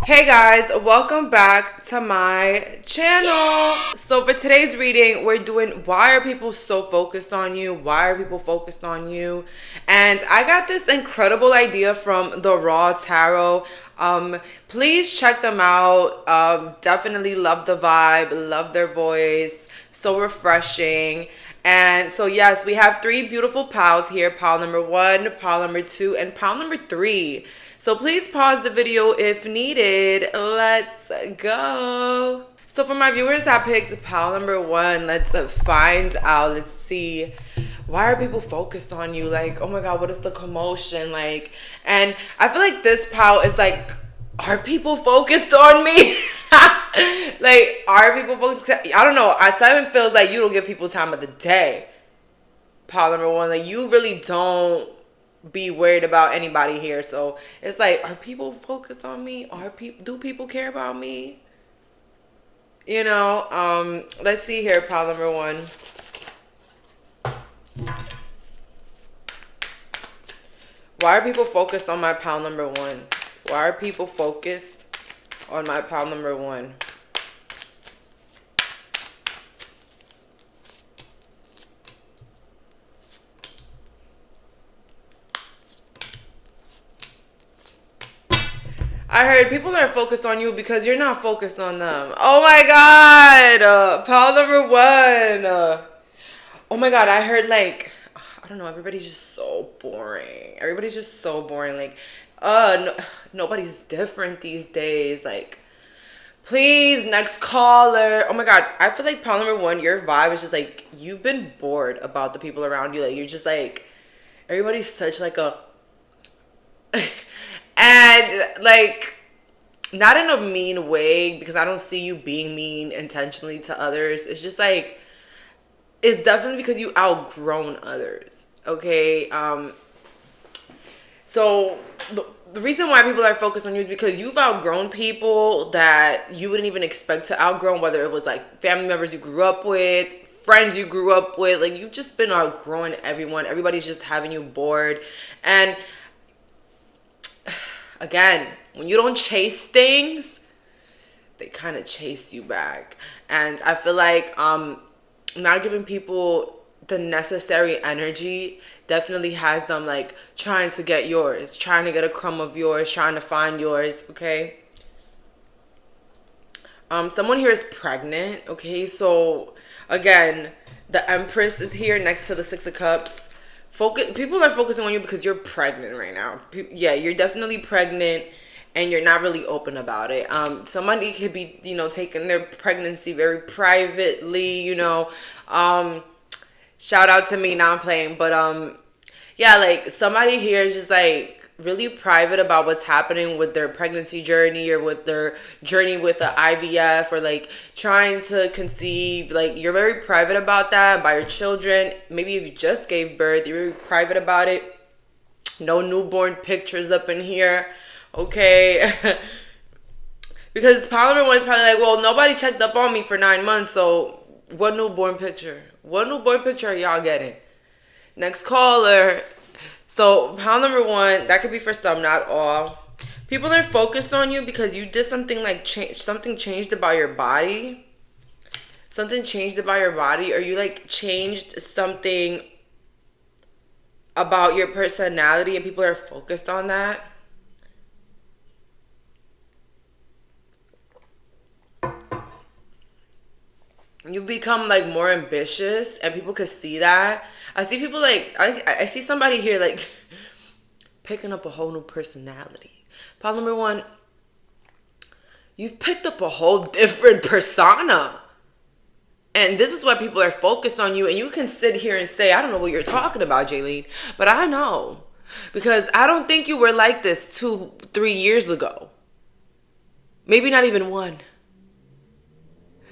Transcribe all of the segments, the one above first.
Hey guys, welcome back to my channel. So for today's reading, we're doing why are people so focused on you? Why are people focused on you? And I got this incredible idea from the Raw Tarot. Please check them out. Definitely love the vibe, love their voice. So refreshing. And so yes, we have three beautiful piles here. Pile number 1, pile number 2, and pile number 3. So please pause the video if needed. Let's go. So for my viewers that picked pile number 1, let's find out. Let's see. Why are people focused on you? Like, oh my God, what is the commotion? Like, and I feel like this pile is like, are people focused on me? Like, are people focused? I don't know. I something feels like you don't give people time of the day. Pile number 1, like you really don't be worried about anybody here. So it's like, are people focused on me? Do people care about me? You know, let's see here, pile number 1. Why are people focused on my pile number 1? Why are people focused on my pile number 1? I heard people are focused on you because you're not focused on them. Oh my God. Pile number 1. Oh my God. I heard like, I don't know. Everybody's just so boring. Everybody's just so boring. Like, nobody's different these days. Like, please, next caller. Oh my God. I feel like pile number 1, your vibe is just like, you've been bored about the people around you. Like, you're just like, everybody's such like a, and like, not in a mean way, because I don't see you being mean intentionally to others. It's just like, it's definitely because you outgrown others. Okay. So the reason why people are focused on you is because you've outgrown people that you wouldn't even expect to outgrow, whether it was like family members you grew up with, friends you grew up with. Like, you've just been outgrowing everyone. Everybody's just having you bored. And again, when you don't chase things, they kind of chase you back. And I feel like not giving people the necessary energy definitely has them like trying to get yours, trying to get a crumb of yours, trying to find yours. Okay. Someone here is pregnant. Okay, so again, the Empress is here next to the 6 of Cups. People are focusing on you because you're pregnant right now. Yeah, you're definitely pregnant, and you're not really open about it. Somebody could be, taking their pregnancy very privately. Shout out to me. Now I'm playing, but yeah, like somebody here is just like really private about what's happening with their pregnancy journey or with their journey with the IVF or like trying to conceive. Like, you're very private about that, by your children. Maybe if you just gave birth, you're very private about it. No newborn pictures up in here. Okay. Because pile number 1 is probably like, well, nobody checked up on me for 9 months, so what newborn picture? What newborn picture are y'all getting? Next caller. So pile number 1, that could be for some, not all. People are focused on you because you did something like something changed about your body. Something changed about your body, or you like changed something about your personality, and people are focused on that. You've become like more ambitious, and people could see that. I see people like, I see somebody here like picking up a whole new personality. Pile number 1, you've picked up a whole different persona. And this is why people are focused on you. And you can sit here and say, I don't know what you're talking about, Jaylene. But I know. Because I don't think you were like this 2-3 years ago. Maybe not even 1.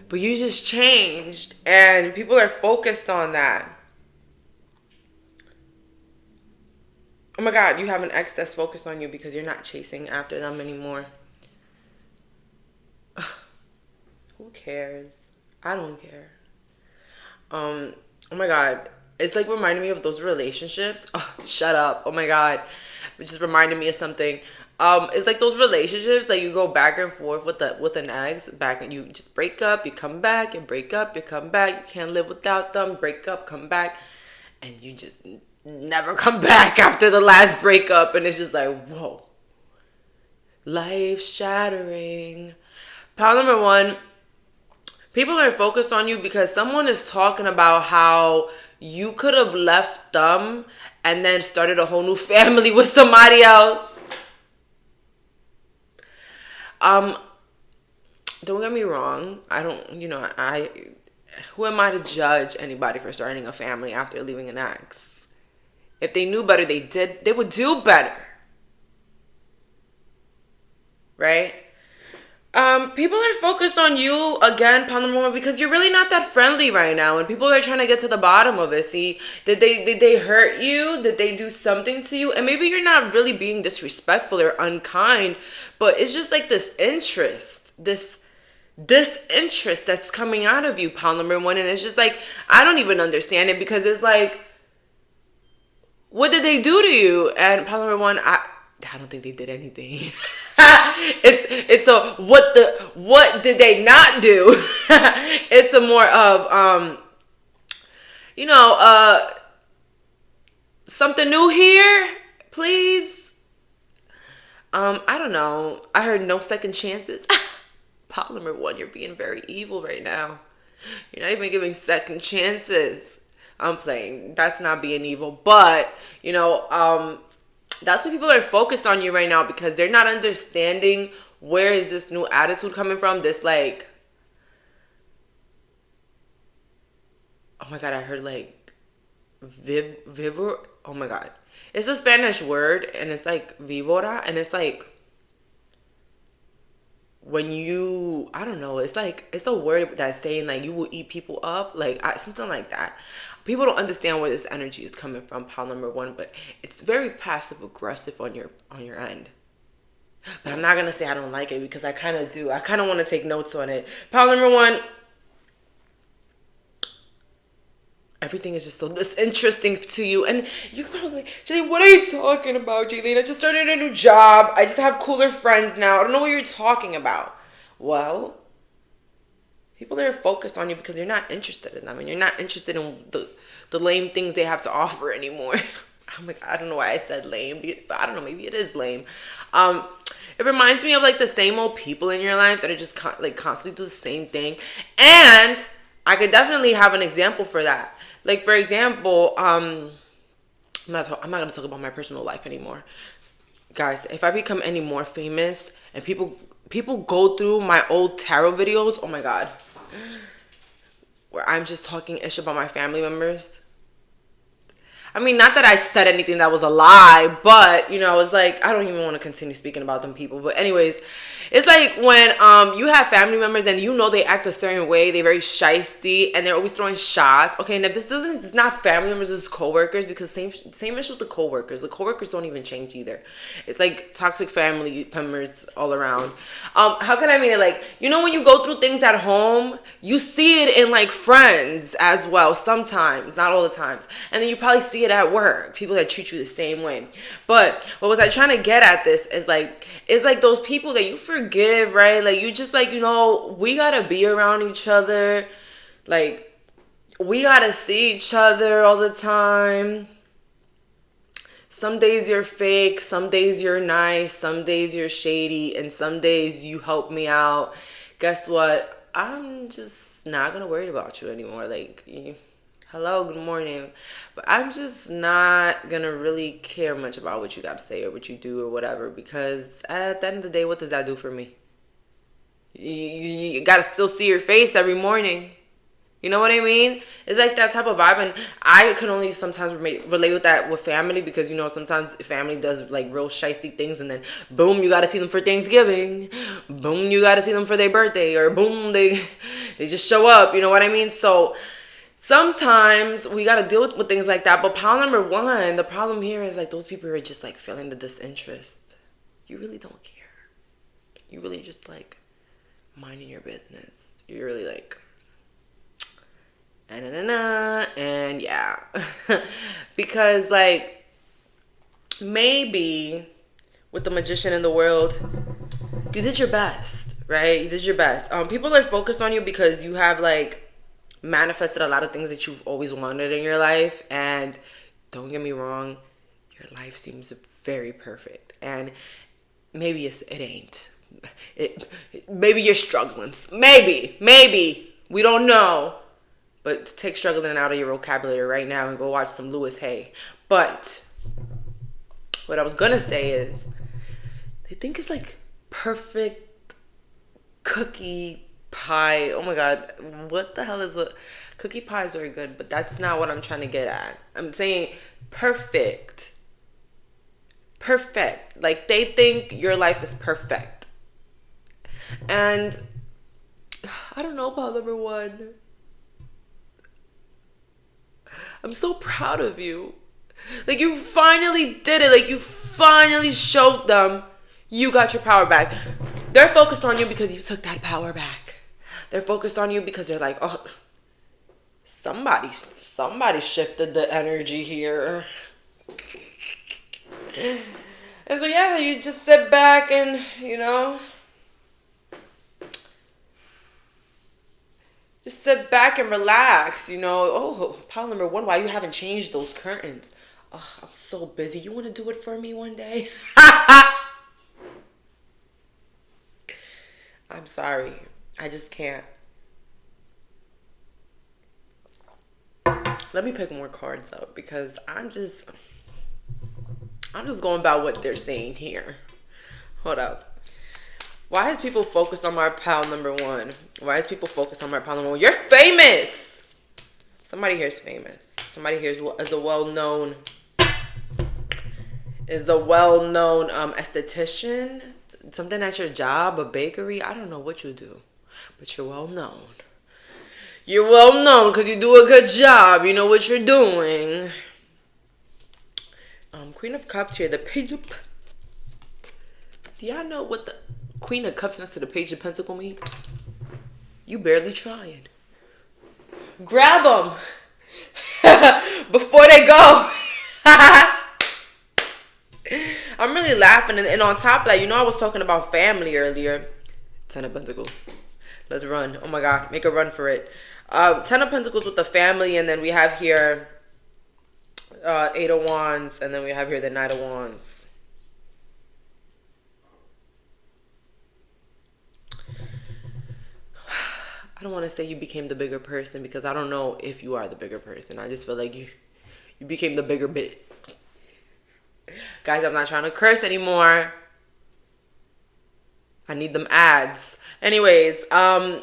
But you just changed. And people are focused on that. Oh my God, you have an ex that's focused on you because you're not chasing after them anymore. Who cares? I don't care. Oh my God. It's like reminding me of those relationships. Oh, shut up. Oh my God. It just reminded me of something. It's like those relationships that you go back and forth with an ex, back and you just break up, you come back, you break up, you come back, you can't live without them, break up, come back, and you just never come back after the last breakup, and it's just like, whoa. Life shattering. Pile number one, people are focused on you because someone is talking about how you could have left them and then started a whole new family with somebody else. Don't get me wrong. I don't, who am I to judge anybody for starting a family after leaving an ex? If they knew better, they would do better. Right? People are focused on you again, pound number one, because you're really not that friendly right now, and people are trying to get to the bottom of it. See, did they hurt you? Did they do something to you? And maybe you're not really being disrespectful or unkind, but it's just like this interest, this interest that's coming out of you, pound number one, and it's just like I don't even understand it because it's like, what did they do to you? And pound number one, I don't think they did anything. it's a what did they not do? It's a more of something new here, please. I don't know. I heard no second chances. Polymer one, you're being very evil right now. You're not even giving second chances. I'm playing. That's not being evil, but that's what people are focused on you right now because they're not understanding where is this new attitude coming from. This like, oh my God, I heard like vivor. Oh my God, it's a Spanish word and it's like vivora and it's like when you, I don't know, it's like it's a word that's saying like you will eat people up, like something like that. People don't understand where this energy is coming from, pile number one, but it's very passive aggressive on your end. But I'm not gonna say I don't like it because I kind of do. I kind of want to take notes on it. Pile number one, everything is just so disinteresting to you, and you're probably like, Jaylene, what are you talking about, Jaylene? I just started a new job. I just have cooler friends now. I don't know what you're talking about. Well, people are focused on you because you're not interested in them and you're not interested in the lame things they have to offer anymore. I'm like, I don't know why I said lame, but I don't know, maybe it is lame. It reminds me of like the same old people in your life that are just constantly do the same thing. And I could definitely have an example for that. Like, for example, I'm not going to talk about my personal life anymore. Guys, if I become any more famous and people go through my old tarot videos, oh my God, where I'm just talking ish about my family members. I mean, not that I said anything that was a lie, but, I was like, I don't even want to continue speaking about them people. But anyways, it's like when you have family members and they act a certain way, they're very shysty and they're always throwing shots. Okay, and if it's not family members, it's coworkers, because same issue with the coworkers. The coworkers don't even change either. It's like toxic family members all around. How can I mean it? Like, when you go through things at home, you see it in like friends as well sometimes, not all the times. And then you probably see it at work, people that treat you the same way. But what was I trying to get at this is like, it's like those people that you forgive, right? Like, you just like, we gotta be around each other. Like, we gotta see each other all the time. Some days you're fake, some days you're nice, some days you're shady, and some days you help me out. Guess what? I'm just not gonna worry about you anymore. Like, hello, good morning. But I'm just not gonna really care much about what you got to say or what you do or whatever, because at the end of the day, what does that do for me? You gotta still see your face every morning. You know what I mean? It's like that type of vibe, and I can only sometimes relate with that with family, because sometimes family does like real shiesty things, and then boom, you gotta see them for Thanksgiving, boom, you gotta see them for their birthday, or boom, they just show up. You know what I mean? So sometimes we gotta deal with things like that. But pile number one, the problem here is like those people are just like feeling the disinterest. You really don't care. You really just like minding your business. You're really like, and yeah. Because, like, maybe with the magician in the world, you did your best, right? You did your best. People are focused on you because you have, like, manifested a lot of things that you've always wanted in your life. And don't get me wrong, your life seems very perfect. And maybe it ain't. Maybe you're struggling. Maybe. We don't know. But take struggling out of your vocabulary right now and go watch some Louis Hay. But what I was going to say is, they think it's like perfect cookie pie. Oh my God. What the hell is it? Cookie pies are good, but that's not what I'm trying to get at. I'm saying perfect. Perfect. Like, they think your life is perfect. And I don't know about number one. I'm so proud of you. Like, you finally did it. Like, you finally showed them you got your power back. They're focused on you because you took that power back. They're focused on you because they're like, oh, somebody shifted the energy here. And so, yeah, you just sit back and, just sit back and relax, Oh, pile number one, why you haven't changed those curtains? Oh, I'm so busy. You want to do it for me one day? I'm sorry. I just can't. Let me pick more cards up because I'm just going by what they're saying here. Hold up. Why is people focused on my pile number one? Why is people focused on my pile number one? You're famous. Somebody here is famous. Somebody here is a well-known esthetician. Something at your job, a bakery. I don't know what you do, but you're well-known. You're well-known because you do a good job. You know what you're doing. Queen of Cups here. The Page of... Do y'all know what the Queen of Cups next to the Page of Pentacles mean? You barely trying. Grab them before they go. I'm really laughing. And on top of that, I was talking about family earlier. 10 of Pentacles. Let's run. Oh my God. Make a run for it. 10 of Pentacles with the family. And then we have here 8 of Wands. And then we have here the Knight of Wands. I don't want to say you became the bigger person because I don't know if you are the bigger person. I just feel like you became the bigger bit. Guys, I'm not trying to curse anymore. I need them ads. Anyways, pile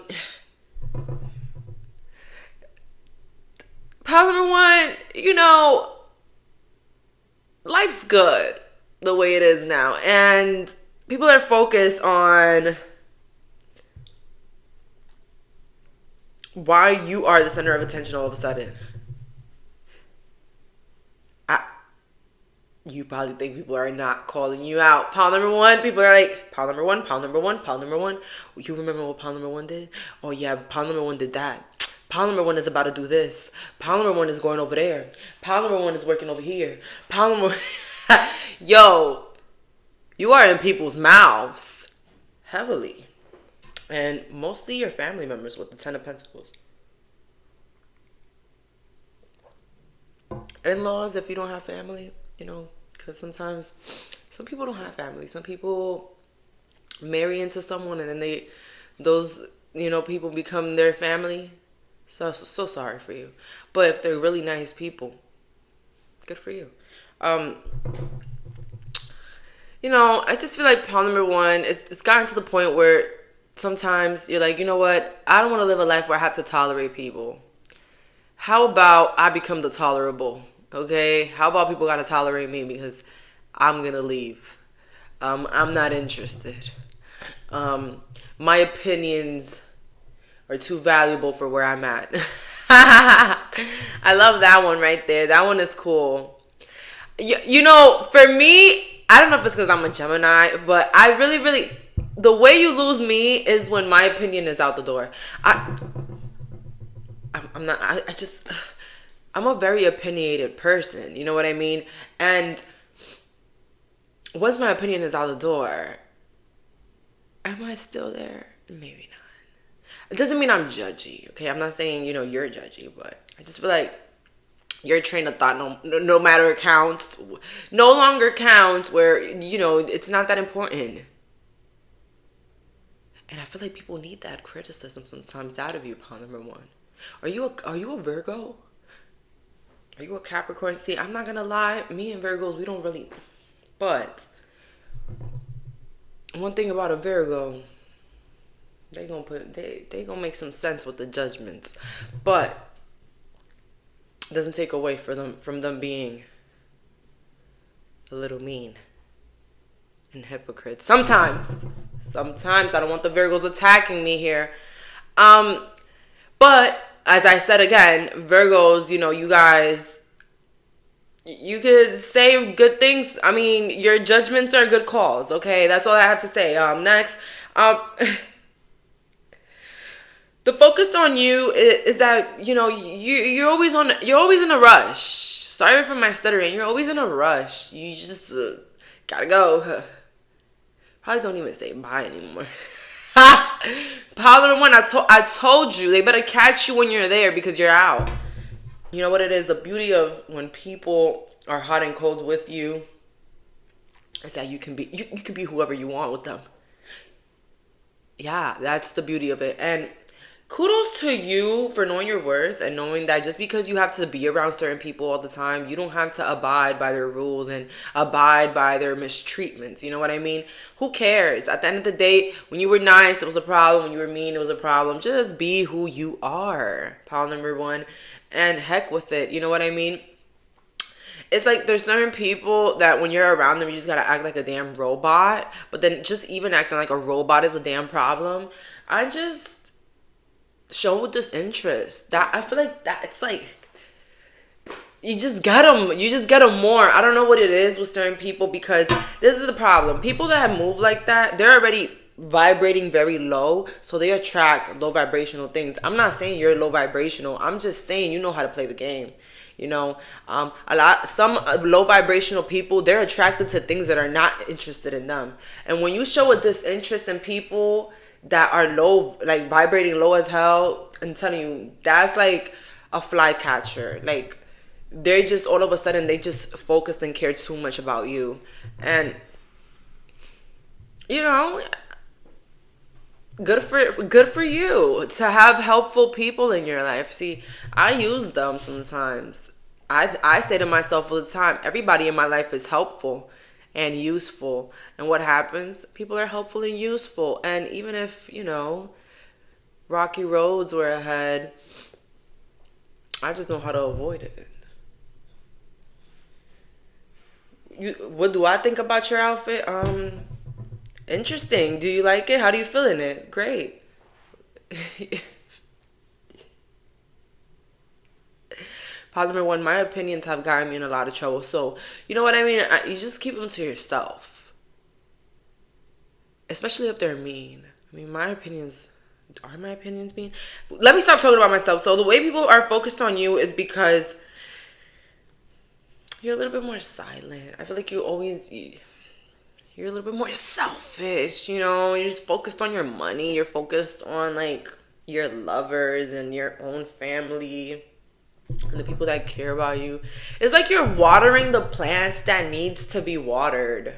number one, life's good the way it is now. And people are focused on why you are the center of attention all of a sudden. You probably think people are not calling you out. Pile number one, people are like, pile number one, pile number one, pile number one. You remember what pile number one did? Oh yeah, pile number one did that. Pile number one is about to do this. Pile number one is going over there. Pile number one is working over here. Pile number one. Yo, you are in people's mouths heavily. And mostly your family members with the 10 of Pentacles. In-laws, if you don't have family, because sometimes some people don't have family. Some people marry into someone and then those people become their family. So sorry for you. But if they're really nice people, good for you. I just feel like pile number one, it's gotten to the point where sometimes you're like, you know what? I don't want to live a life where I have to tolerate people. How about I become the tolerable? Okay? How about people got to tolerate me because I'm going to leave. I'm not interested. My opinions are too valuable for where I'm at. I love that one right there. That one is cool. For me, I don't know if it's because I'm a Gemini, but I really, the way you lose me is when my opinion is out the door. I'm not, I just, I'm a very opinionated person. You know what I mean? And once my opinion is out the door, am I still there? Maybe not. It doesn't mean I'm judgy, okay? I'm not saying, you're judgy, but I just feel like your train of thought no matter counts, no longer counts where, it's not that important. And I feel like people need that criticism sometimes out of you, pile number one. Are you a Virgo? Are you a Capricorn? See, I'm not gonna lie, me and Virgos, we don't really, but one thing about a Virgo, they gonna make some sense with the judgments, but it doesn't take away from them being a little mean and hypocrites. Sometimes I don't want the Virgos attacking me here. But as I said again, Virgos, you guys, you could say good things. I mean, your judgments are good calls. Okay, that's all I have to say. Next, the focus on you is that you're always in a rush. Sorry for my stuttering. You're always in a rush. You just gotta go. Probably don't even say bye anymore. Pile number one, I told you, they better catch you when you're there because you're out. You know what it is? The beauty of when people are hot and cold with you is that you can be whoever you want with them. Yeah, that's the beauty of it. And kudos to you for knowing your worth and knowing that just because you have to be around certain people all the time, you don't have to abide by their rules and abide by their mistreatments. You know what I mean? Who cares? At the end of the day, when you were nice, it was a problem. When you were mean, it was a problem. Just be who you are. Pile number one. And heck with it. You know what I mean? It's like there's certain people that when you're around them, you just gotta act like a damn robot. But then just even acting like a robot is a damn problem. I just show disinterest. That I feel like that it's like you just get them more. I don't know what it is with certain people because this is the problem. People that move like that, they're already vibrating very low, so they attract low vibrational things. I'm not saying you're low vibrational. I'm just saying you know how to play the game. Some low vibrational people, they're attracted to things that are not interested in them. And when you show a disinterest in people that are low, like vibrating low as hell, I'm telling you, that's like a fly catcher. Like they're just all of a sudden they just focus and care too much about you. And good for you to have helpful people in your life. See, I use them sometimes. I say to myself all the time, everybody in my life is helpful and useful. And what happens? People are helpful and useful. And even if, rocky roads were ahead, I just know how to avoid it. What do I think about your outfit? Interesting. Do you like it? How do you feel in it? Great. Part number one, my opinions have gotten me in a lot of trouble. So, you know what I mean? You just keep them to yourself. Especially if they're mean. I mean, are my opinions mean? Let me stop talking about myself. So the way people are focused on you is because you're a little bit more silent. I feel like you're a little bit more selfish, You're just focused on your money. You're focused on, like, your lovers and your own family and the people that care about you. It's like you're watering the plants that needs to be watered.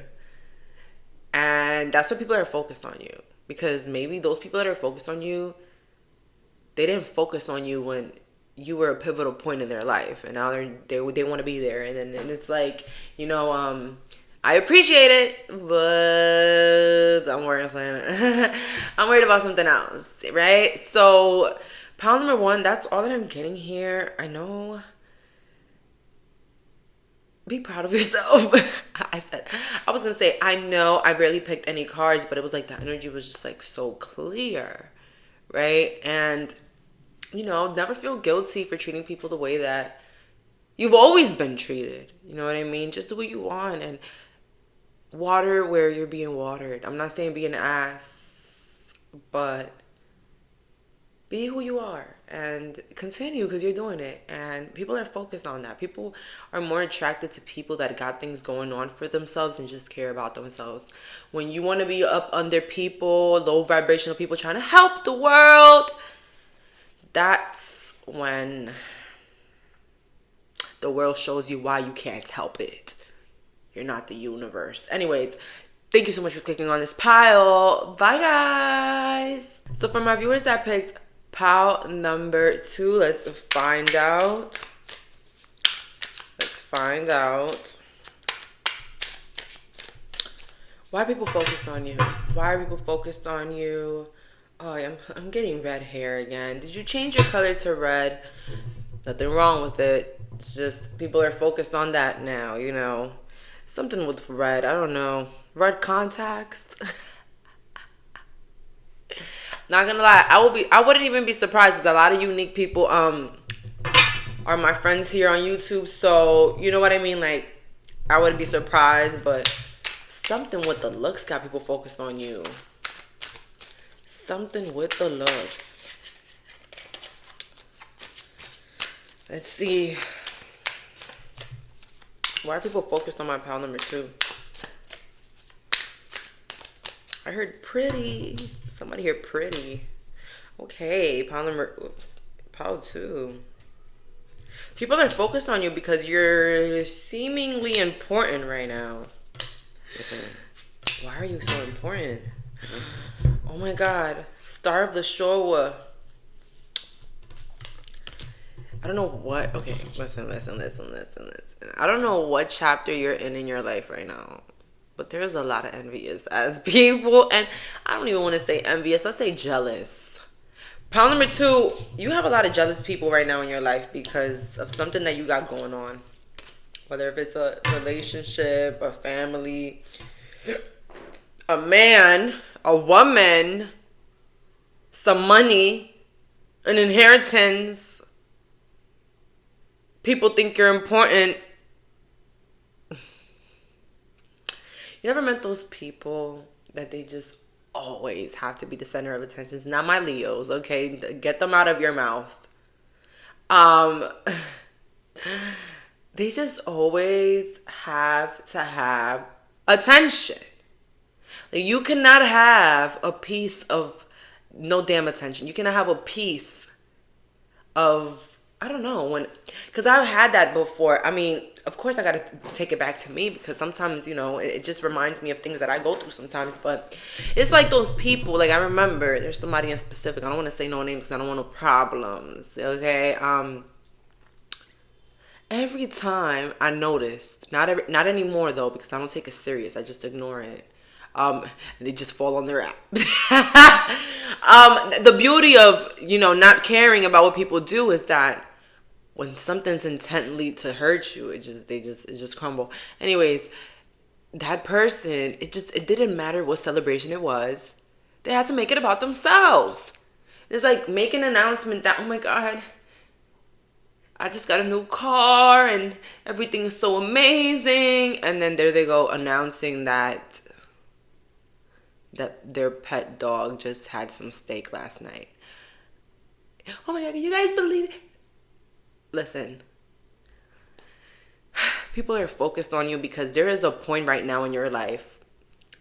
And that's what people are focused on you. Because maybe those people that are focused on you, they didn't focus on you when you were a pivotal point in their life. And now they want to be there. And it's like, I appreciate it, but I'm worried about something else, right? So, pile number one, that's all that I'm getting here. I know. Be proud of yourself. I was going to say, I know I barely picked any cards, but it was like the energy was just like so clear, right? And, never feel guilty for treating people the way that you've always been treated. You know what I mean? Just do what you want and water where you're being watered. I'm not saying be an ass, but Be who you are and continue because you're doing it. And people are focused on that. People are more attracted to people that got things going on for themselves and just care about themselves. When you want to be up under people, low vibrational people trying to help the world, that's when the world shows you why you can't help it. You're not the universe. Anyways, thank you so much for clicking on this pile. Bye, guys. So for my viewers that picked pile number 2, let's find out. Why are people focused on you? Why are people focused on you? Oh, I'm getting red hair again. Did you change your color to red? Nothing wrong with it. It's just people are focused on that now, you know. Something with red. I don't know. Red contacts. Not gonna lie, I wouldn't even be surprised because a lot of unique people are my friends here on YouTube. So you know what I mean? Like, I wouldn't be surprised, but something with the looks got people focused on you. Something with the looks. Let's see. Why are people focused on my pile number 2? I heard pretty. Somebody here pretty. Okay, pile 2. People are focused on you because you're seemingly important right now. Why are you so important? Oh my God. Star of the Showa. I don't know what. Okay, listen. I don't know what chapter you're in your life right now. But there's a lot of envious as people. And I don't even want to say envious. Let's say jealous. Pile number 2, you have a lot of jealous people right now in your life because of something that you got going on. Whether if it's a relationship, a family, a man, a woman, some money, an inheritance. People think you're important. You never met those people that they just always have to be the center of attention? It's not my Leos, okay? Get them out of your mouth. They just always have to have attention. Like, you cannot have a piece of no damn attention. You cannot have a piece of, I don't know, because I've had that before. I mean, of course I got to take it back to me because sometimes, you know, it just reminds me of things that I go through sometimes. But it's like those people, like I remember there's somebody in specific. I don't want to say no names because I don't want no problems, okay? Every time I noticed, not anymore though, because I don't take it serious. I just ignore it. They just fall on their app. The beauty of, you know, not caring about what people do is that when something's intently to hurt you, it just crumble. Anyways, that person, it didn't matter what celebration it was. They had to make it about themselves. It's like make an announcement that, oh my God, I just got a new car and everything is so amazing. And then there they go announcing that their pet dog just had some steak last night. Oh my God, can you guys believe it? Listen, people are focused on you because there is a point right now in your life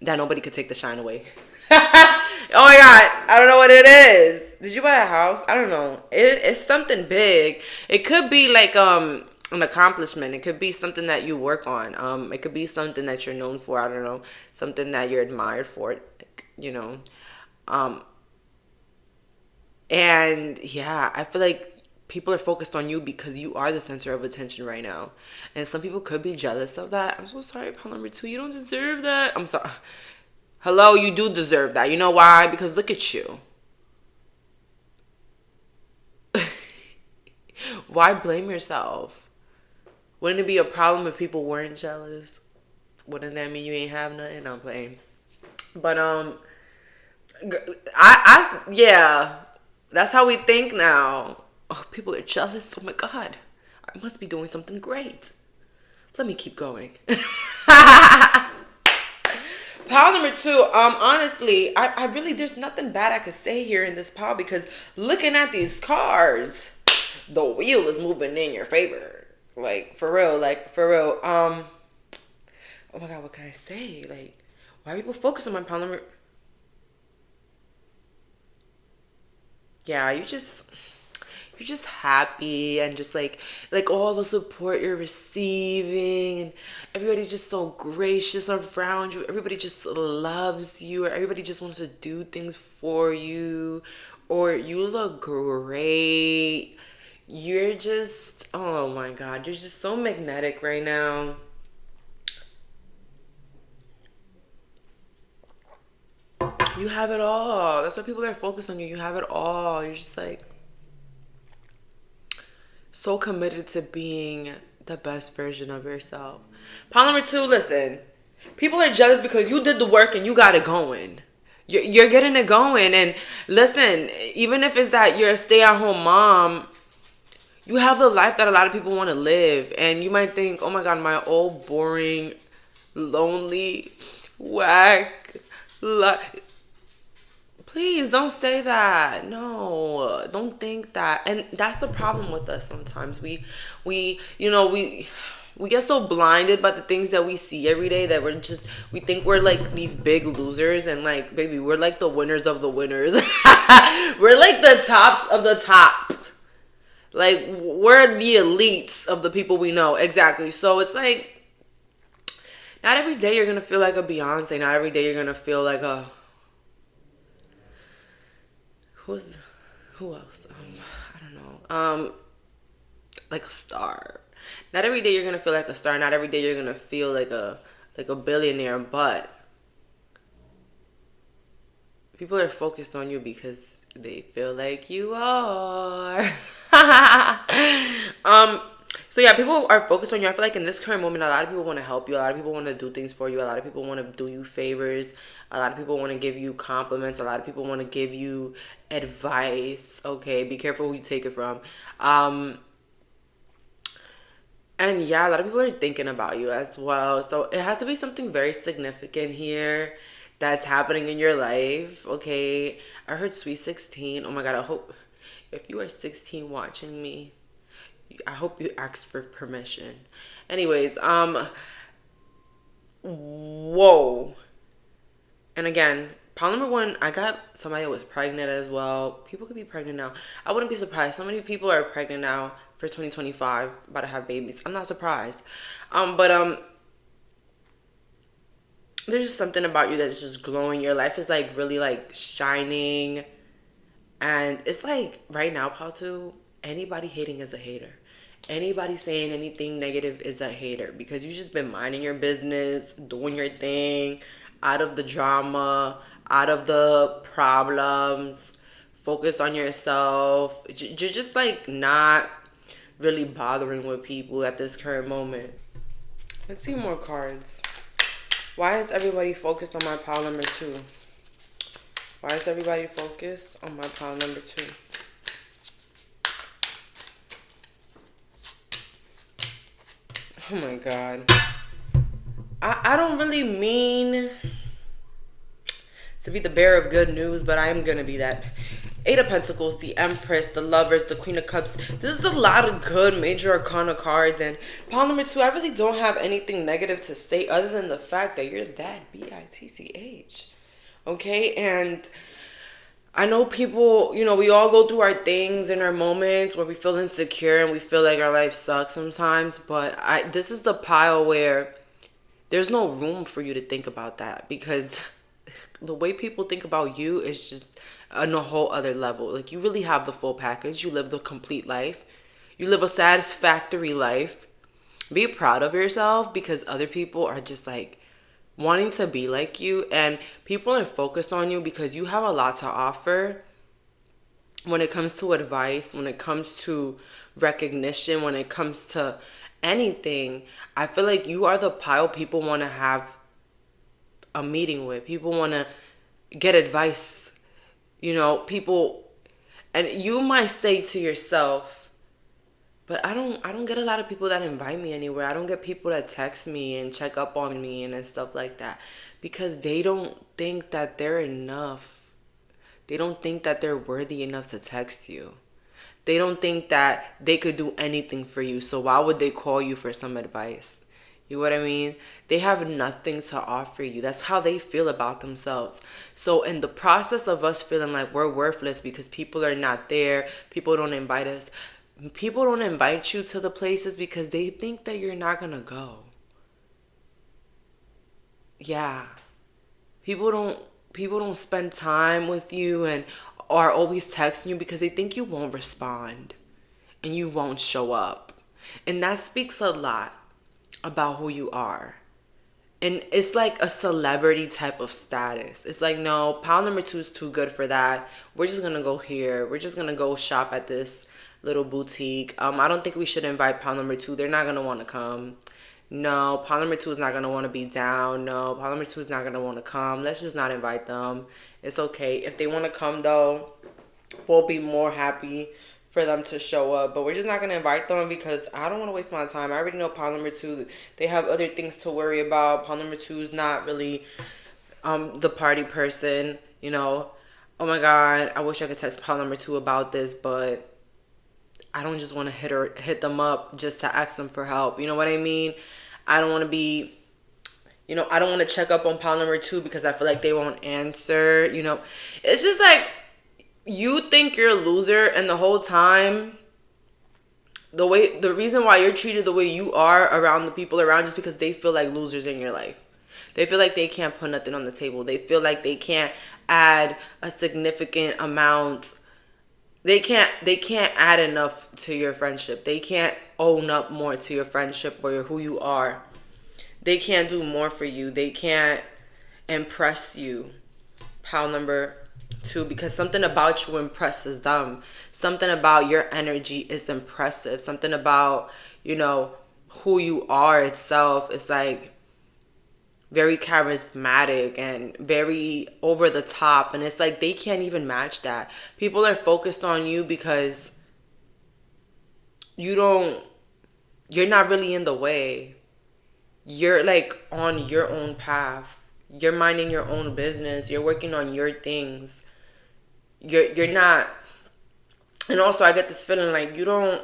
that nobody could take the shine away. Oh my God, I don't know what it is. Did you buy a house? I don't know. It's something big. It could be like an accomplishment. It could be something that you work on. It could be something that you're known for. I don't know. Something that you're admired for, you know. And yeah, I feel like people are focused on you because you are the center of attention right now. And some people could be jealous of that. I'm so sorry, pile number 2. You don't deserve that. I'm sorry. Hello, you do deserve that. You know why? Because look at you. Why blame yourself? Wouldn't it be a problem if people weren't jealous? Wouldn't that mean you ain't have nothing? I'm playing. But yeah, that's how we think now. Oh, people are jealous. Oh my God, I must be doing something great. Let me keep going. Pile number two, honestly, I really, there's nothing bad I could say here in this pile because looking at these cards, the wheel is moving in your favor. Like, for real, oh my God, what can I say? Like, why are people focused on my pile number? Yeah, you're just happy and just like all the support you're receiving, and everybody's just so gracious around you. Everybody just loves you, or everybody just wants to do things for you, or you look great. You're just, oh my God, you're just so magnetic right now. You have it all. That's why people are focused on you. You have it all. You're just like so committed to being the best version of yourself. Point number two, listen. People are jealous because you did the work and you got it going. You're getting it going. And listen, even if it's that you're a stay-at-home mom, you have the life that a lot of people want to live. And you might think, oh my God, my old, boring, lonely, whack life. Please don't say that. No, don't think that. And that's the problem with us sometimes. We get so blinded by the things that we see every day that we think we're like these big losers, and like, baby, we're like the winners of the winners. We're like the tops of the top. Like, we're the elites of the people we know. Exactly. So it's like, not every day you're going to feel like a Beyonce. Not every day you're going to feel like a, who else? I don't know. Like a star. Not every day you're gonna feel like a star. Not every day you're gonna feel like a billionaire. But people are focused on you because they feel like you are. So yeah, people are focused on you. I feel like in this current moment, a lot of people want to help you. A lot of people want to do things for you. A lot of people want to do you favors. A lot of people want to give you compliments. A lot of people want to give you advice. Okay, be careful who you take it from. And yeah, a lot of people are thinking about you as well. So it has to be something very significant here that's happening in your life. Okay, I heard Sweet 16. Oh my God, I hope if you are 16 watching me, I hope you asked for permission. Anyways, whoa. And again, pile number one, I got somebody that was pregnant as well. People could be pregnant now. I wouldn't be surprised. So many people are pregnant now for 2025, about to have babies. I'm not surprised. But there's just something about you that's just glowing. Your life is like really like shining. And it's like right now, pile two, anybody hating is a hater. Anybody saying anything negative is a hater because you just been minding your business, doing your thing, out of the drama, out of the problems, focused on yourself. You're just like not really bothering with people at this current moment. Let's see more cards. Why is everybody focused on my pile number two? Why is everybody focused on my pile number two? Oh my God. I don't really mean to be the bearer of good news, but I am going to be that. Eight of Pentacles, the Empress, the Lovers, the Queen of Cups. This is a lot of good major arcana cards. And pile number two, I really don't have anything negative to say other than the fact that you're that bitch. Okay? And I know people, we all go through our things and our moments where we feel insecure and we feel like our life sucks sometimes. But this is the pile where there's no room for you to think about that, because the way people think about you is just on a whole other level. Like, you really have the full package. You live the complete life. You live a satisfactory life. Be proud of yourself, because other people are just like wanting to be like you, and people are focused on you because you have a lot to offer when it comes to advice, when it comes to recognition, when it comes to anything. I feel like you are the pile people want to have a meeting with. People want to get advice. People, and you might say to yourself, But I don't get a lot of people that invite me anywhere. I don't get people that text me and check up on me and stuff like that because they don't think that they're enough. They don't think that they're worthy enough to text you. They don't think that they could do anything for you. So why would they call you for some advice? You know what I mean? They have nothing to offer you. That's how they feel about themselves. So in the process of us feeling like we're worthless because people are not there, people don't invite us. People don't invite you to the places because they think that you're not going to go. Yeah. People don't spend time with you and are always texting you because they think you won't respond and you won't show up. And that speaks a lot about who you are. And it's like a celebrity type of status. It's like, no, pound number 2 is too good for that. We're just gonna go here. We're just gonna go shop at this little boutique. I don't think we should invite pound number 2. They're not gonna want to come. No, pound number 2 is not gonna want to be down. No, pound number 2 is not gonna want to come. Let's just not invite them. It's okay. If they want to come though, we'll be more happy for them to show up. But we're just not going to invite them because I don't want to waste my time. I already know pound number 2. They have other things to worry about. Pound number 2 is not really the party person, you know. Oh my God, I wish I could text pound number 2 about this, but I don't just want to hit them up just to ask them for help. You know what I mean? I don't want to be, I don't want to check up on pound number 2 because I feel like they won't answer, It's just like, you think you're a loser, and the whole time, the reason why you're treated the way you are around the people around you is because they feel like losers in your life. They feel like they can't put nothing on the table. They feel like they can't add a significant amount. They can't add enough to your friendship. They can't own up more to your friendship or who you are. They can't do more for you. They can't impress you. Pound number 2, because something about you impresses them. Something about your energy is impressive. Something about, who you are itself is like very charismatic and very over the top. And it's like they can't even match that. People are focused on you because you're not really in the way. You're like on your own path. You're minding your own business. You're working on your things. You're not. And also I get this feeling like you don't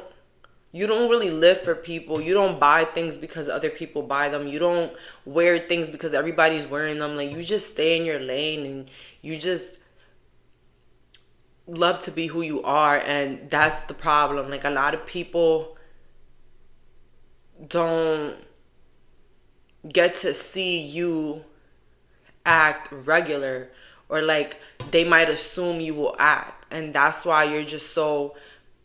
really live for people. You don't buy things because other people buy them. You don't wear things because everybody's wearing them. Like, you just stay in your lane and you just love to be who you are. And that's the problem. Like, a lot of people don't get to see you act regular, or like they might assume you will act, and that's why you're just so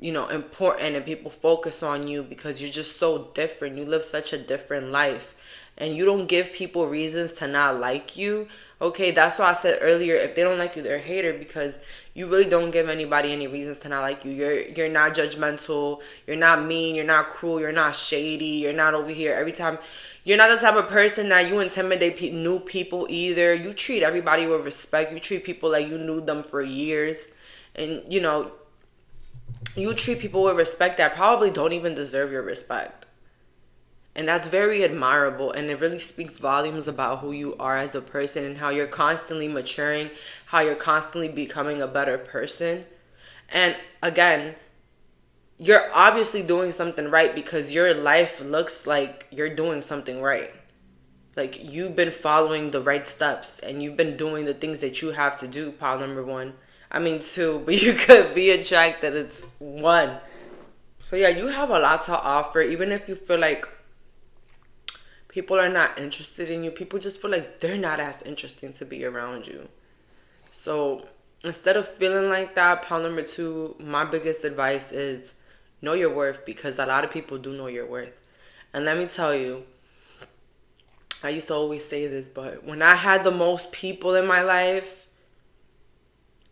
important, and people focus on you because you're just so different. You live such a different life, and you don't give people reasons to not like you. Okay, that's why I said earlier, if they don't like you, they're a hater, because you really don't give anybody any reasons to not like you. You're not judgmental, you're not mean, you're not cruel, you're not shady, you're not over here every time. You're not the type of person that you intimidate new people either. You treat everybody with respect. You treat people like you knew them for years. And, you treat people with respect that probably don't even deserve your respect. And that's very admirable. And it really speaks volumes about who you are as a person and how you're constantly maturing, how you're constantly becoming a better person. And again, you're obviously doing something right because your life looks like you're doing something right. Like, you've been following the right steps and you've been doing the things that you have to do, pile number 1. I mean 2, but you could be attracted. It's 1. So yeah, you have a lot to offer. Even if you feel like people are not interested in you, people just feel like they're not as interesting to be around you. So instead of feeling like that, pile number 2, my biggest advice is know your worth, because a lot of people do know your worth. And let me tell you, I used to always say this, but when I had the most people in my life,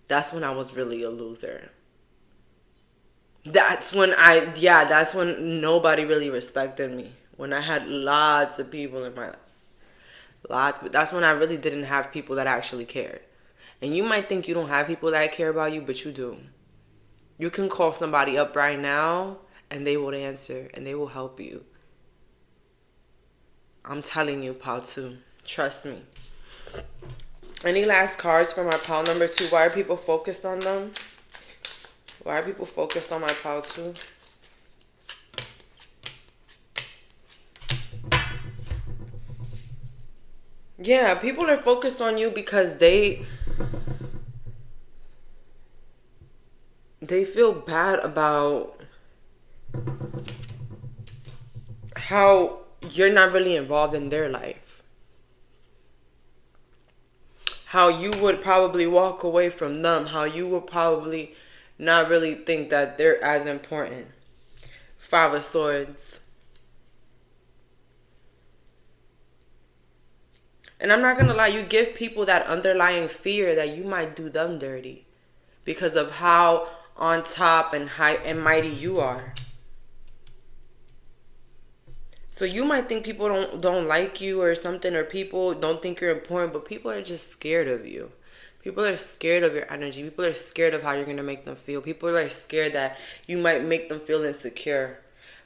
that's when I was really a loser. That's when nobody really respected me. When I had lots of people in my life. That's when I really didn't have people that actually cared. And you might think you don't have people that care about you, but you do. You can call somebody up right now and they will answer and they will help you. I'm telling you, pile 2. Trust me. Any last cards for my pile number 2? Why are people focused on them? Why are people focused on my pile 2? Yeah, people are focused on you because they feel bad about how you're not really involved in their life. How you would probably walk away from them. How you would probably not really think that they're as important. 5 of Swords. And I'm not going to lie, you give people that underlying fear that you might do them dirty because of how on top and high and mighty you are. So you might think people don't like you or something, or people don't think you're important, but people are just scared of you. People are scared of your energy. People are scared of how you're going to make them feel. People are scared that you might make them feel insecure.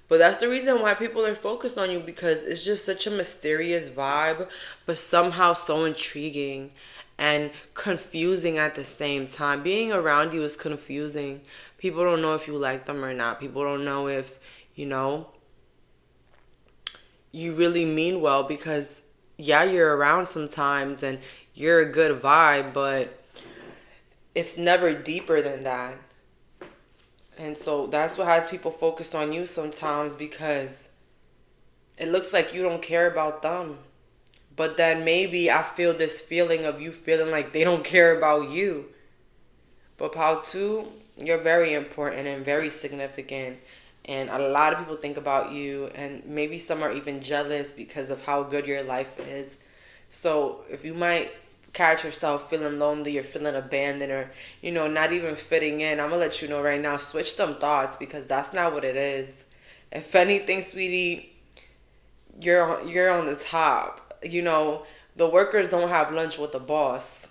But that's the reason why people are focused on you, because it's just such a mysterious vibe, but somehow so intriguing and confusing at the same time. Being around you is confusing. People don't know if you like them or not. People don't know if, you really mean well, because, yeah, you're around sometimes and you're a good vibe, but it's never deeper than that. And so that's what has people focused on you sometimes, because it looks like you don't care about them. But then maybe I feel this feeling of you feeling like they don't care about you. But pile 2, you're very important and very significant. And a lot of people think about you, and maybe some are even jealous because of how good your life is. So if you might catch yourself feeling lonely or feeling abandoned or, not even fitting in, I'm going to let you know right now, switch them thoughts, because that's not what it is. If anything, sweetie, you're on the top. The workers don't have lunch with the boss.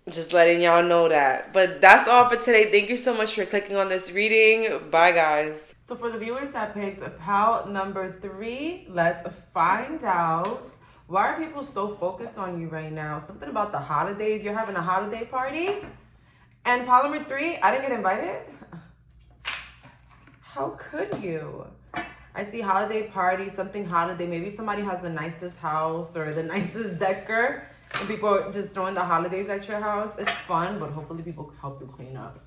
Just letting y'all know that. But that's all for today. Thank you so much for clicking on this reading. Bye, guys. So for the viewers that picked pile number 3, let's find out. Why are people so focused on you right now? Something about the holidays. You're having a holiday party? And pile number 3, I didn't get invited? How could you? I see holiday party, something holiday. Maybe somebody has the nicest house or the nicest decor, and people are just throwing the holidays at your house. It's fun, but hopefully people help you clean up.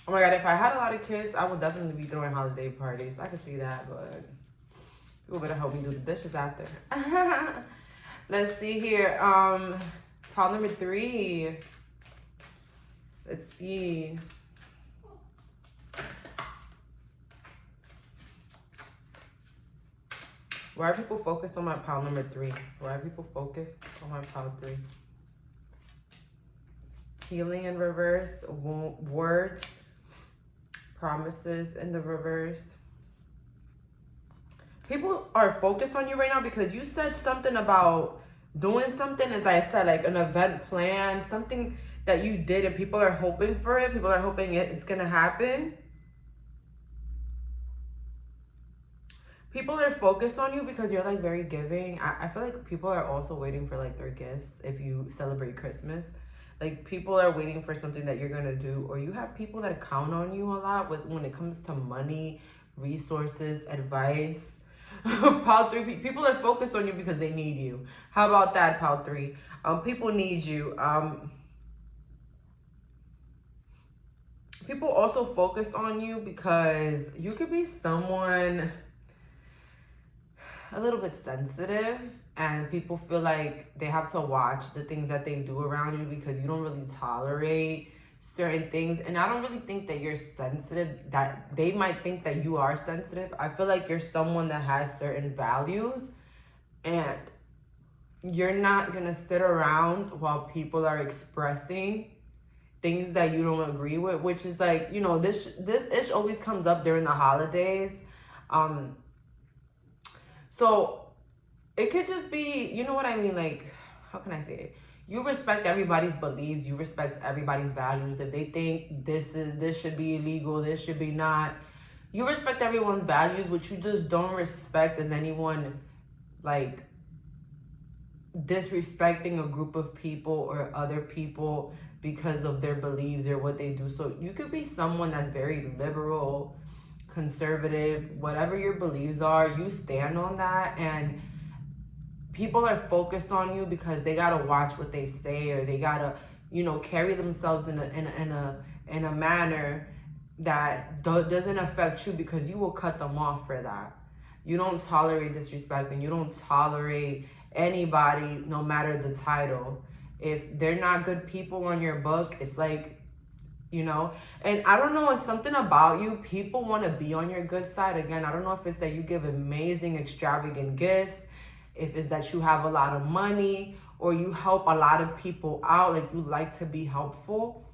Oh my God, if I had a lot of kids, I would definitely be throwing holiday parties. I could see that, but people better help me do the dishes after. Let's see here. Pile number 3. Let's see. Why are people focused on my pile number 3? Why are people focused on my pile 3? Healing in reverse, words, promises in the reverse. People are focused on you right now because you said something about doing something, as I said, like an event plan, something that you did, and people are hoping for it. People are hoping it's going to happen. People are focused on you because you're very giving. I feel like people are also waiting for their gifts if you celebrate Christmas. People are waiting for something that you're going to do, or you have people that count on you a lot when it comes to money, resources, advice. Pile 3, people are focused on you because they need you. How about that, pile 3? People need you. People also focus on you because you could be someone a little bit sensitive, and people feel like they have to watch the things that they do around you because you don't really tolerate certain things. And I don't really think that you're sensitive, that they might think that you are sensitive. I feel like you're someone that has certain values, and you're not gonna sit around while people are expressing things that you don't agree with, which is this ish always comes up during the holidays. So it could just be, you know what I mean? How can I say it? You respect everybody's beliefs. You respect everybody's values. If they think this should be illegal, this should be not. You respect everyone's values. What you just don't respect is anyone like disrespecting a group of people or other people because of their beliefs or what they do. So you could be someone that's very liberal, conservative, whatever your beliefs are, you stand on that, and people are focused on you because they gotta watch what they say, or they gotta, carry themselves in a manner that doesn't affect you, because you will cut them off for that. You don't tolerate disrespect, and you don't tolerate anybody, no matter the title. If they're not good people on your book, it's like, and I don't know, it's something about you. People want to be on your good side. Again, I don't know if it's that you give amazing, extravagant gifts, if it's that you have a lot of money, or you help a lot of people out, like you like to be helpful,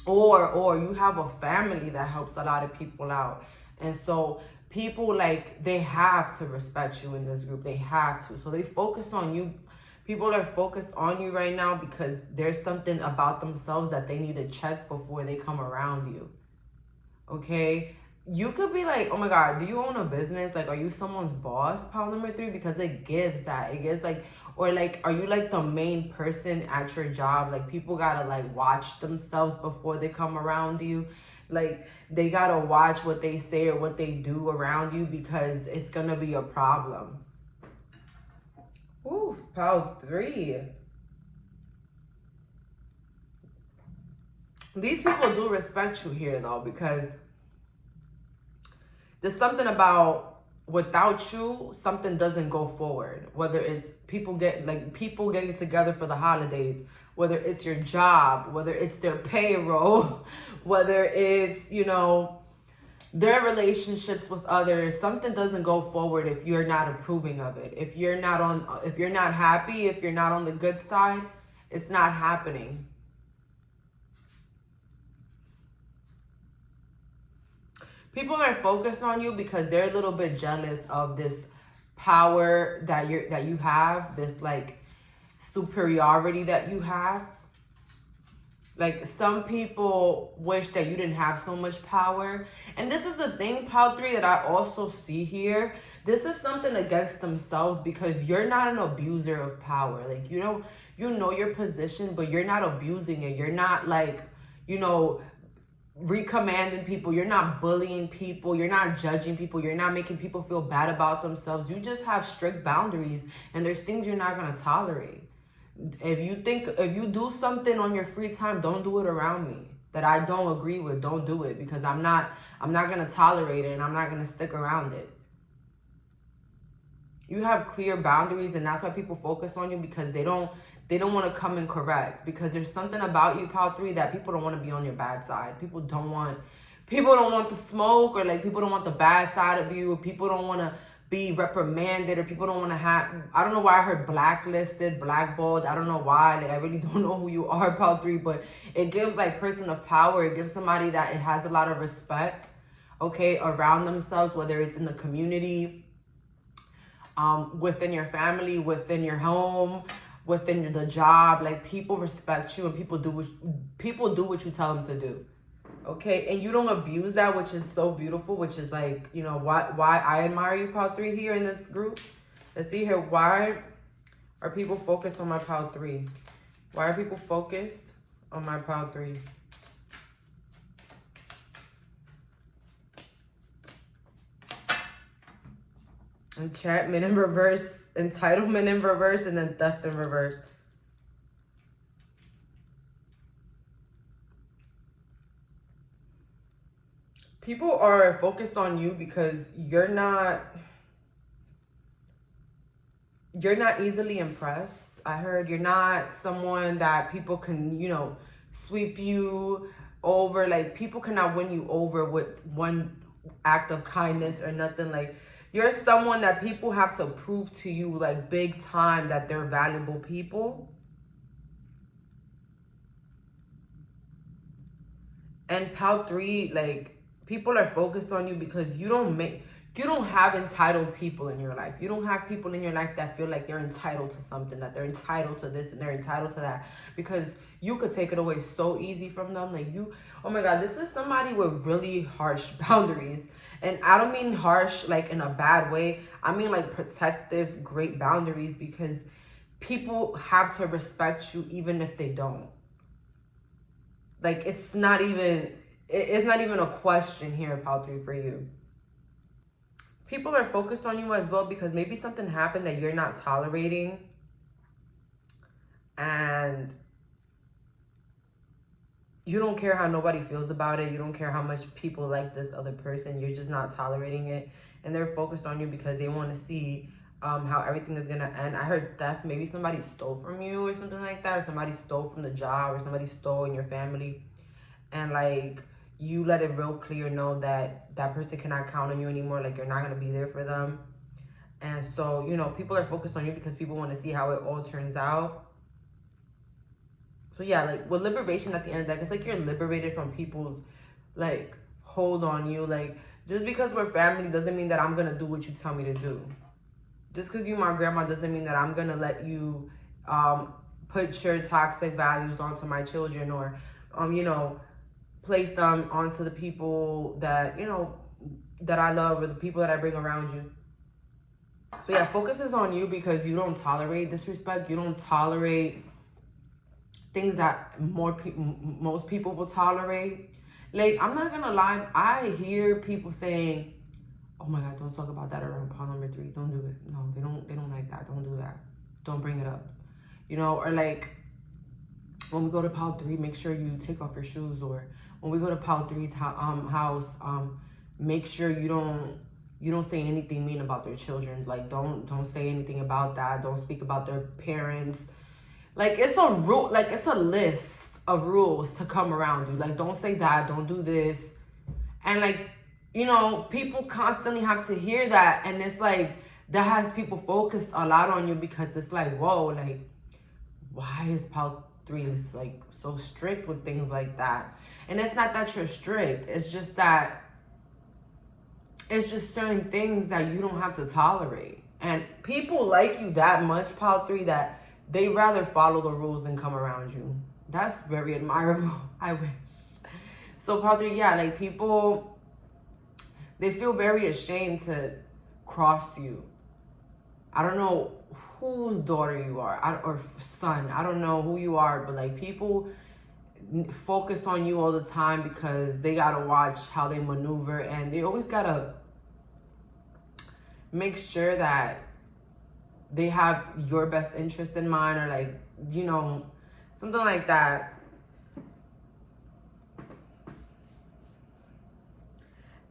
or you have a family that helps a lot of people out. And so people, like, they have to respect you in this group. They have to. So they focus on you. People are focused on you right now because there's something about themselves that they need to check before they come around you. Okay? You could be like, oh my God, do you own a business? Like, are you someone's boss? Pile number 3, because it gives that. It gives like, or like, are you like the main person at your job? Like, people gotta like watch themselves before they come around you. Like, they gotta watch what they say or what they do around you, because it's gonna be a problem. Ooh, pile 3. These people do respect you here though, because there's something about, without you, something doesn't go forward. Whether it's people getting together for the holidays, whether it's your job, whether it's their payroll, whether it's, their relationships with others, something doesn't go forward if you're not approving of it. If you're not happy, if you're not on the good side, it's not happening. People are focused on you because they're a little bit jealous of this power that you have, this like superiority that you have. Like, some people wish that you didn't have so much power. And this is the thing, pile 3, that I also see here. This is something against themselves, because you're not an abuser of power. Like, you know your position, but you're not abusing it. You're not like, recommending people. You're not bullying people. You're not judging people. You're not making people feel bad about themselves. You just have strict boundaries, and there's things you're not going to tolerate. If you do something on your free time, don't do it around me that I don't agree with. Don't do it, because I'm not going to tolerate it, and I'm not going to stick around it. You have clear boundaries, and that's why people focus on you, because they don't want to come and correct, because there's something about you, pile 3, that people don't want to be on your bad side. People don't want the smoke, or like people don't want the bad side of you. People don't want to be reprimanded, or people don't want to have, I don't know why I heard blacklisted, blackballed. I don't know why. Like, I really don't know who you are, pile 3, but it gives like person of power. It gives somebody that it has a lot of respect, okay, around themselves, whether it's in the community, within your family, within your home, within the job. Like, people respect you, and people do what you tell them to do. Okay, and you don't abuse that, which is so beautiful, which is like, why I admire you, pile 3, here in this group. Let's see here. Why are people focused on my pile 3? Why are people focused on my pile 3? Enchantment in reverse, entitlement in reverse, and then theft in reverse. People are focused on you because you're not easily impressed. I heard you're not someone that people can, sweep you over. Like, people cannot win you over with one act of kindness or nothing. Like, you're someone that people have to prove to you, like, big time, that they're valuable people. And pile 3, like, people are focused on you because you don't you don't have entitled people in your life. You don't have people in your life that feel like they're entitled to something, that they're entitled to this and they're entitled to that, because you could take it away so easy from them. Like oh my God, this is somebody with really harsh boundaries. And I don't mean harsh like in a bad way. I mean like protective, great boundaries, because people have to respect you even if they don't. Like it's not even a question here, Pile 3, for you. People are focused on you as well because maybe something happened that you're not tolerating. And you don't care how nobody feels about it. You don't care how much people like this other person. You're just not tolerating it. And they're focused on you because they want to see how everything is going to end. I heard theft. Maybe somebody stole from you or something like that. Or somebody stole from the job. Or somebody stole in your family. And like, you let it real clear know that that person cannot count on you anymore. Like, you're not going to be there for them. And so, you know, people are focused on you because people want to see how it all turns out. So yeah, like with liberation at the end of that, it's like you're liberated from people's like hold on you. Like, just because we're family doesn't mean that I'm going to do what you tell me to do. Just because you're my grandma doesn't mean that I'm going to let you put your toxic values onto my children, or, you know, place them onto the people that, you know, that I love, or the people that I bring around you. So yeah, focus is on you because you don't tolerate disrespect. You don't tolerate things that most people will tolerate. Like, I'm not gonna lie, I hear people saying, oh my God, don't talk about that around pile number 3. Don't do it. No, they don't like that. Don't do that. Don't bring it up. You know, or like when we go to pile 3, make sure you take off your shoes. Or when we go to pile 3's house, make sure you don't say anything mean about their children. Like, don't say anything about that. Don't speak about their parents. Like, it's a rule, like it's a list of rules to come around you. Like, don't say that, don't do this. And like, you know, people constantly have to hear that. And it's like, that has people focused a lot on you, because it's like, whoa, like, why is Pile 3 like so strict with things like that? And it's not that you're strict. It's just that it's just certain things that you don't have to tolerate. And people like you that much, Pile 3, that they rather follow the rules than come around you. That's very admirable. I wish. So Pile 3, yeah, like people, they feel very ashamed to cross you. I don't know whose daughter you are, or son. I don't know who you are, but like people focus on you all the time because they gotta watch how they maneuver, and they always gotta make sure that they have your best interest in mind, or like, you know, something like that.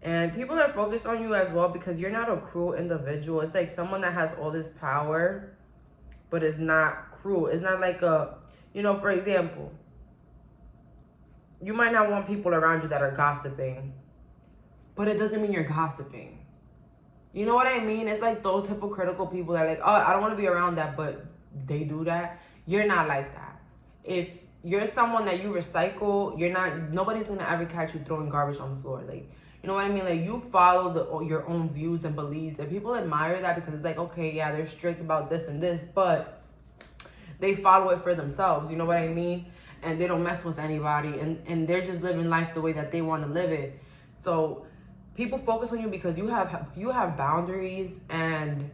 And people are focused on you as well because you're not a cruel individual. It's like someone that has all this power, but is not cruel. It's not like a, you know, for example, you might not want people around you that are gossiping, but it doesn't mean you're gossiping. You know what I mean? It's like those hypocritical people that are like, oh, I don't want to be around that, but they do that. You're not like that. If you're someone that you recycle, nobody's going to ever catch you throwing garbage on the floor. Like, you know what I mean? Like, you follow your own views and beliefs, and people admire that because it's like, okay, yeah, they're strict about this and this, but they follow it for themselves. You know what I mean? And they don't mess with anybody, and they're just living life the way that they want to live it. So people focus on you because you have boundaries, and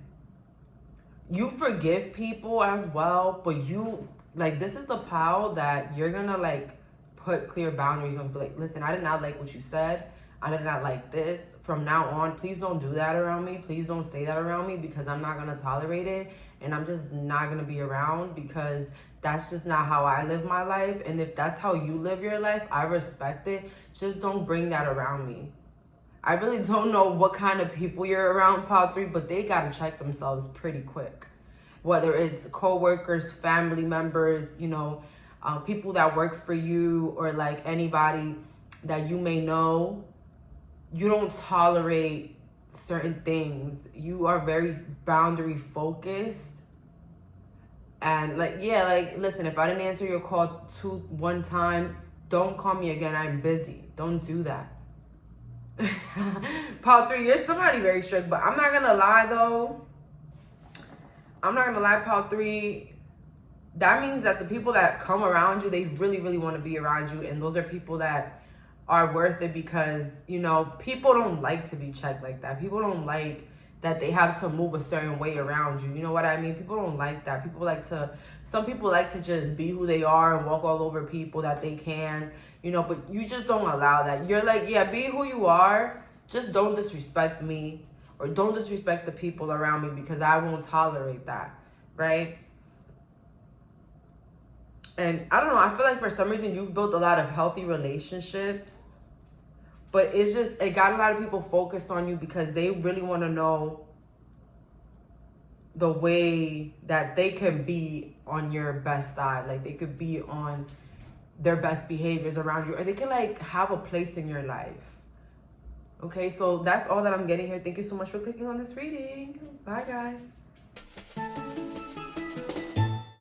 you forgive people as well, but you, like, this is the pile that you're gonna like put clear boundaries on. Like, listen, I did not like what you said. I did not like this. From now on, please don't do that around me. Please don't say that around me, because I'm not gonna tolerate it, and I'm just not gonna be around, because that's just not how I live my life. And if that's how you live your life, I respect it. Just don't bring that around me. I really don't know what kind of people you're around, Pile 3, but they gotta check themselves pretty quick. Whether it's co-workers, family members, you know, people that work for you, or like anybody that you may know, you don't tolerate certain things. You are very boundary focused. And like, yeah, like, listen, if I didn't answer your call one time, don't call me again. I'm busy. Don't do that. Pile 3, you're somebody very strict, but I'm not gonna lie though. I'm not gonna lie, Pile 3, that means that the people that come around you, they really, really want to be around you. And those are people that are worth it because, you know, people don't like to be checked like that. People don't like that they have to move a certain way around you. You know what I mean? People don't like that. Some people like to just be who they are and walk all over people that they can, you know, but you just don't allow that. You're like, yeah, be who you are. Just don't disrespect me or don't disrespect the people around me because I won't tolerate that, right? And I don't know, I feel like for some reason you've built a lot of healthy relationships, but it got a lot of people focused on you because they really want to know the way that they can be on your best side. Like they could be on their best behaviors around you, or they can like have a place in your life. Okay, so that's all that I'm getting here. Thank you so much for clicking on this reading. Bye, guys.